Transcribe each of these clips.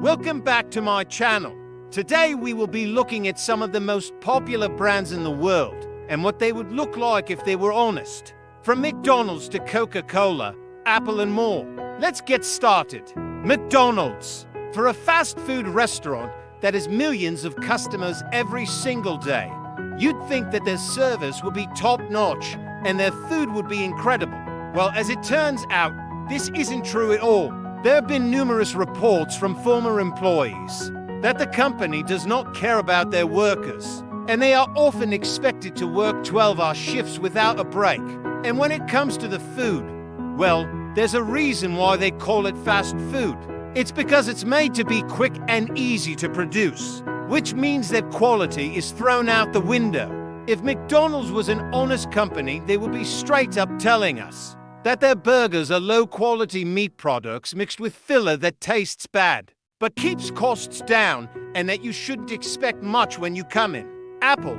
Welcome back to my channel. Today we will be looking at some of the most popular brands in the world and what they would look like if they were honest. From McDonald's to Coca Cola, Apple and more. Let's get started. McDonald's. For a fast food restaurant that has millions of customers every single day, you'd think that their service would be top-notch and their food would be incredible. Well, as it turns out, this isn't true at all. There have been numerous reports from former employees that the company does not care about their workers, and they are often expected to work 12-hour shifts without a break. And when it comes to the food, well, there's a reason why they call it fast food. It's because it's made to be quick and easy to produce, which means that quality is thrown out the window. If McDonald's was an honest company, they would be straight up telling us that their burgers are low-quality meat products mixed with filler that tastes bad, but keeps costs down, and that you shouldn't expect much when you come in. Apple.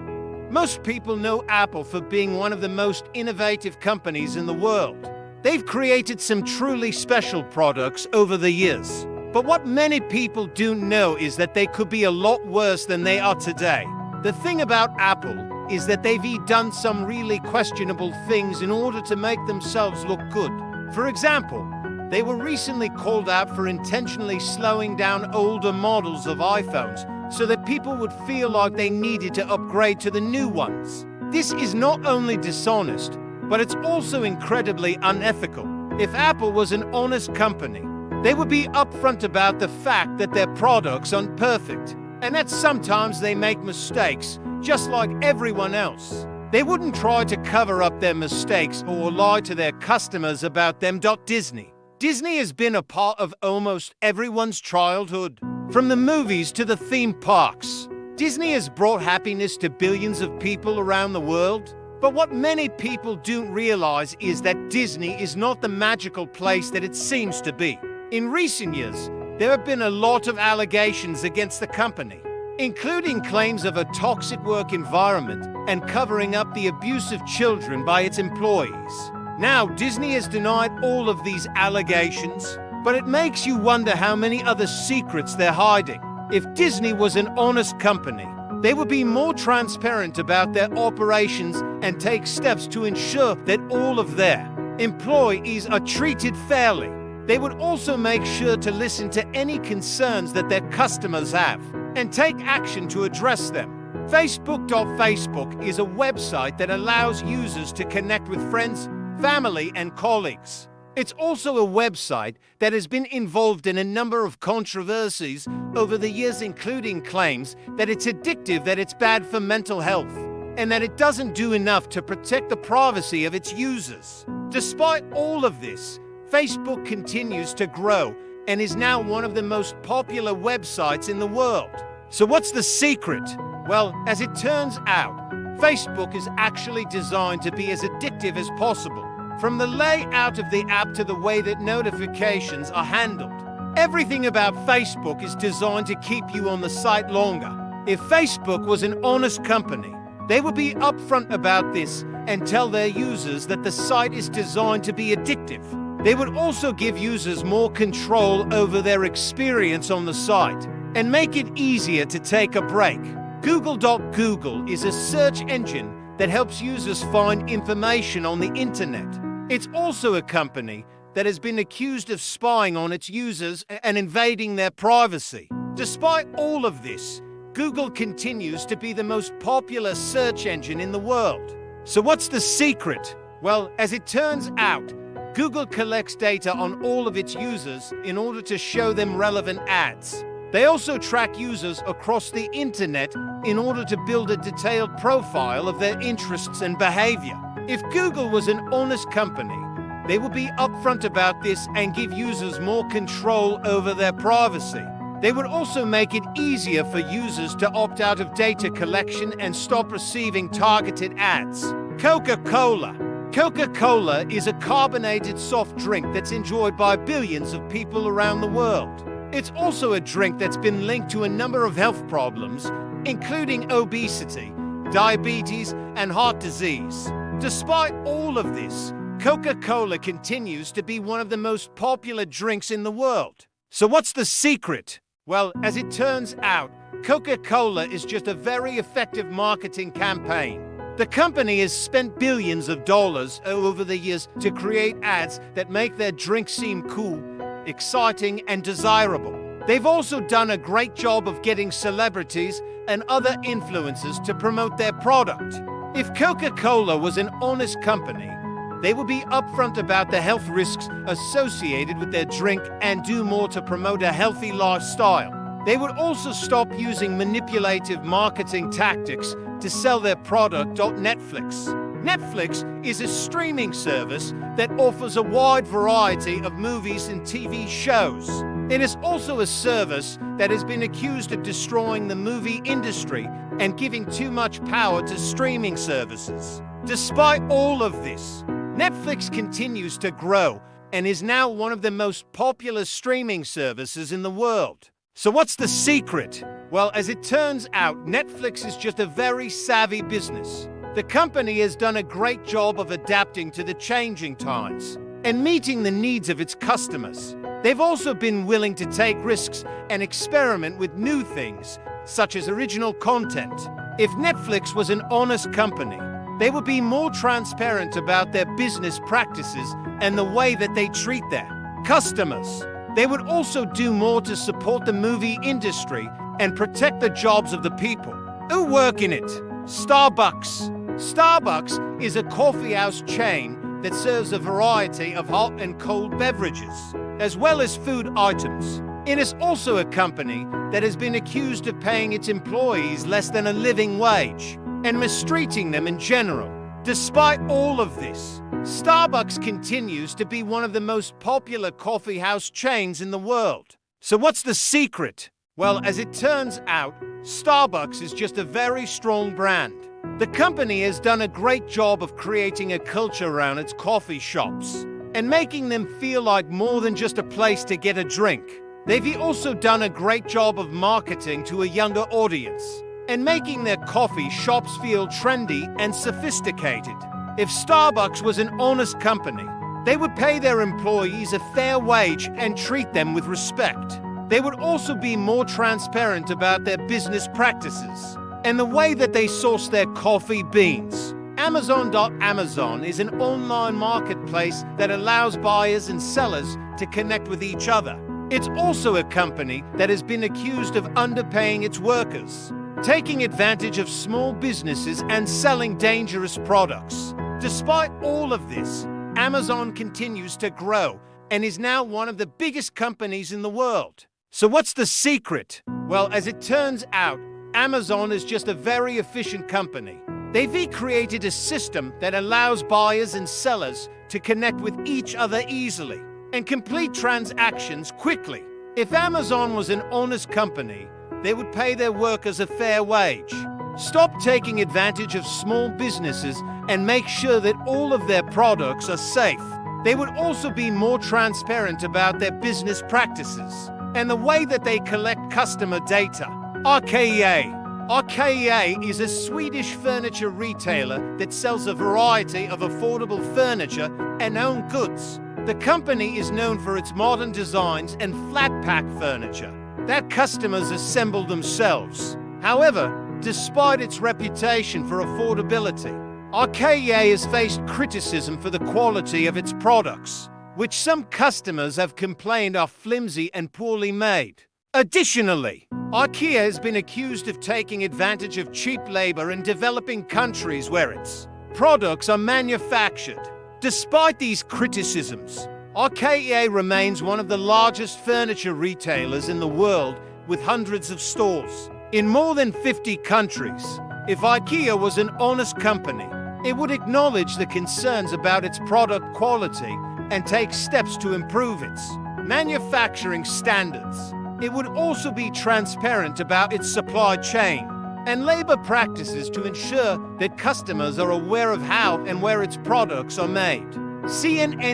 Most people know Apple for being one of the most innovative companies in the world. They've created some truly special products over the years. But what many people do know is that they could be a lot worse than they are today. The thing about Apple is that they've done some really questionable things in order to make themselves look good. For example, they were recently called out for intentionally slowing down older models of iPhones so that people would feel like they needed to upgrade to the new ones. This is not only dishonest, but it's also incredibly unethical. If Apple was an honest company, they would be upfront about the fact that their products aren't perfect, and that sometimes they make mistakes, just like everyone else. They wouldn't try to cover up their mistakes or lie to their customers about them. Disney. Disney has been a part of almost everyone's childhood. From the movies to the theme parks, Disney has brought happiness to billions of people around the world. But what many people don't realize is that Disney is not the magical place that it seems to be. In recent years, there have been a lot of allegations against the company, including claims of a toxic work environment and covering up the abuse of children by its employees. Now, Disney has denied all of these allegations, but it makes you wonder how many other secrets they're hiding. If Disney was an honest company, they would be more transparent about their operations and take steps to ensure that all of their employees are treated fairly. They would also make sure to listen to any concerns that their customers have and take action to address them. Facebook is a website that allows users to connect with friends, family, and colleagues. It's also a website that has been involved in a number of controversies over the years, including claims that it's addictive, that it's bad for mental health, and that it doesn't do enough to protect the privacy of its users. Despite all of this, Facebook continues to grow and is now one of the most popular websites in the world. So what's the secret? Well, as it turns out, Facebook is actually designed to be as addictive as possible. From the layout of the app to the way that notifications are handled, everything about Facebook is designed to keep you on the site longer. If Facebook was an honest company, they would be upfront about this and tell their users that the site is designed to be addictive. They would also give users more control over their experience on the site and make it easier to take a break. Google is a search engine that helps users find information on the internet. It's also a company that has been accused of spying on its users and invading their privacy. Despite all of this, Google continues to be the most popular search engine in the world. So what's the secret? Well, as it turns out, Google collects data on all of its users in order to show them relevant ads. They also track users across the internet in order to build a detailed profile of their interests and behavior. If Google was an honest company, they would be upfront about this and give users more control over their privacy. They would also make it easier for users to opt out of data collection and stop receiving targeted ads. Coca Cola. Coca Cola is a carbonated soft drink that's enjoyed by billions of people around the world. It's also a drink that's been linked to a number of health problems, including obesity, diabetes, and heart disease. Despite all of this, Coca Cola continues to be one of the most popular drinks in the world. So what's the secret? Well, as it turns out, Coca Cola is just a very effective marketing campaign. The company has spent billions of dollars over the years to create ads that make their drink seem cool, exciting, and desirable. They've also done a great job of getting celebrities and other influencers to promote their product. If Coca Cola was an honest company, they would be upfront about the health risks associated with their drink and do more to promote a healthy lifestyle. They would also stop using manipulative marketing tactics to sell their product on Netflix. Netflix is a streaming service that offers a wide variety of movies and TV shows. It is also a service that has been accused of destroying the movie industry and giving too much power to streaming services. Despite all of this, Netflix continues to grow and is now one of the most popular streaming services in the world. So what's the secret? Well, as it turns out, Netflix is just a very savvy business. The company has done a great job of adapting to the changing times and meeting the needs of its customers. They've also been willing to take risks and experiment with new things, such as original content. If Netflix was an honest company, they would be more transparent about their business practices and the way that they treat their customers. They would also do more to support the movie industry and protect the jobs of the people who work in it. Starbucks. Starbucks is a coffeehouse chain that serves a variety of hot and cold beverages, as well as food items. It is also a company that has been accused of paying its employees less than a living wage and mistreating them in general. Despite all of this, Starbucks continues to be one of the most popular coffeehouse chains in the world. So what's the secret? Well, as it turns out, Starbucks is just a very strong brand. The company has done a great job of creating a culture around its coffee shops and making them feel like more than just a place to get a drink. They've also done a great job of marketing to a younger audience and making their coffee shops feel trendy and sophisticated. If Starbucks was an honest company, they would pay their employees a fair wage and treat them with respect. They would also be more transparent about their business practices and the way that they source their coffee beans. Amazon is an online marketplace that allows buyers and sellers to connect with each other. It's also a company that has been accused of underpaying its workers, taking advantage of small businesses and selling dangerous products. Despite all of this, Amazon continues to grow and is now one of the biggest companies in the world. So what's the secret? Well, as it turns out, Amazon is just a very efficient company. They've created a system that allows buyers and sellers to connect with each other easily and complete transactions quickly. If Amazon was an honest company, they would pay their workers a fair wage, stop taking advantage of small businesses, and make sure that all of their products are safe. They would also be more transparent about their business practices and the way that they collect customer data. IKEA is a Swedish furniture retailer that sells a variety of affordable furniture and home goods. The company is known for its modern designs and flat-pack furniture that customers assemble themselves. However, despite its reputation for affordability, IKEA has faced criticism for the quality of its products, which some customers have complained are flimsy and poorly made. Additionally, IKEA has been accused of taking advantage of cheap labor in developing countries where its products are manufactured. Despite these criticisms, IKEA remains one of the largest furniture retailers in the world with hundreds of stores in more than 50 countries. If IKEA was an honest company, it would acknowledge the concerns about its product quality and take steps to improve its manufacturing standards. It would also be transparent about its supply chain and labor practices to ensure that customers are aware of how and where its products are made. CNN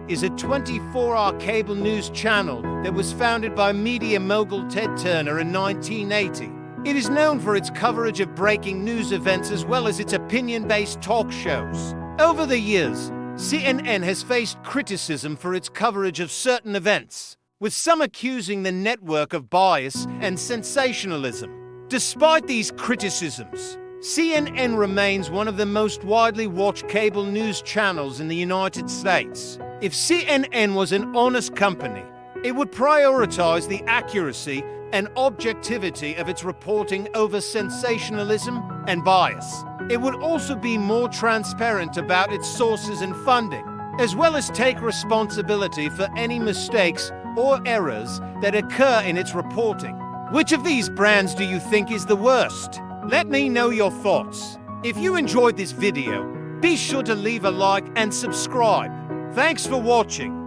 is a 24-hour cable news channel that was founded by media mogul Ted Turner in 1980. It is known for its coverage of breaking news events as well as its opinion-based talk shows. Over the years, CNN has faced criticism for its coverage of certain events, with some accusing the network of bias and sensationalism. Despite these criticisms, CNN remains one of the most widely watched cable news channels in the United States. If CNN was an honest company, it would prioritize the accuracy and objectivity of its reporting over sensationalism and bias. It would also be more transparent about its sources and funding, as well as take responsibility for any mistakes or errors that occur in its reporting. Which of these brands do you think is the worst? Let me know your thoughts. If you enjoyed this video, be sure to leave a like and subscribe. Thanks for watching.